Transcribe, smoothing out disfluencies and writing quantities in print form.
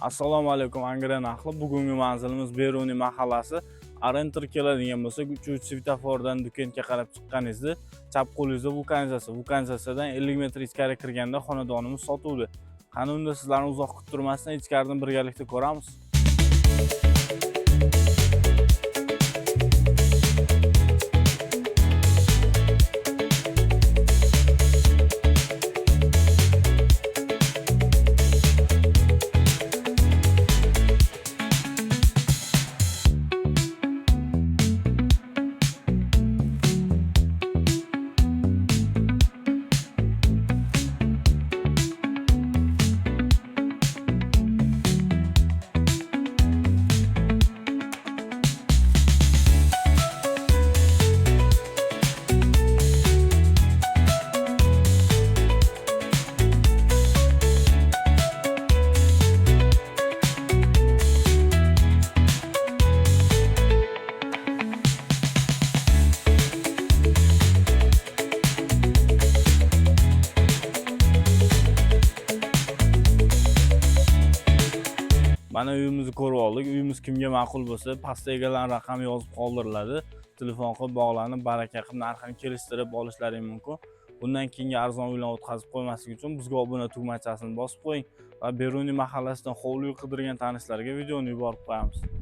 Assalomu alaykum Angren ahli. Bugungi manzilimiz Beruniy mahallasi. Arentor keladigan bo'lsa, 3 svetofordan do'konga qarab chiqqaningizda chap qo'lingizda vulkanizatsiyadan 50 metr ichkari kirganda xonadonimiz sotuvda. Qani unda sizlarni uzoq kuttirmasdan ichkaridan birgalikda ko'ramiz. Mana uyimizni ko'rib oldik. Uyimiz kimga ma'qul bo'lsa, pastda egalarning raqami yozib qoldiriladi. Telefon qilib bog'lanib, baraka qilib narxini kelishtirib olishlaring mumkin. Bundan keyingi arzon uylarni o'tkazib qo'ymaslik uchun bizga obuna tugmachasini bosib qo'ying va Beruniy mahallasidan hovli qidirgan tanishlarga videoni yuborib qo'yamiz.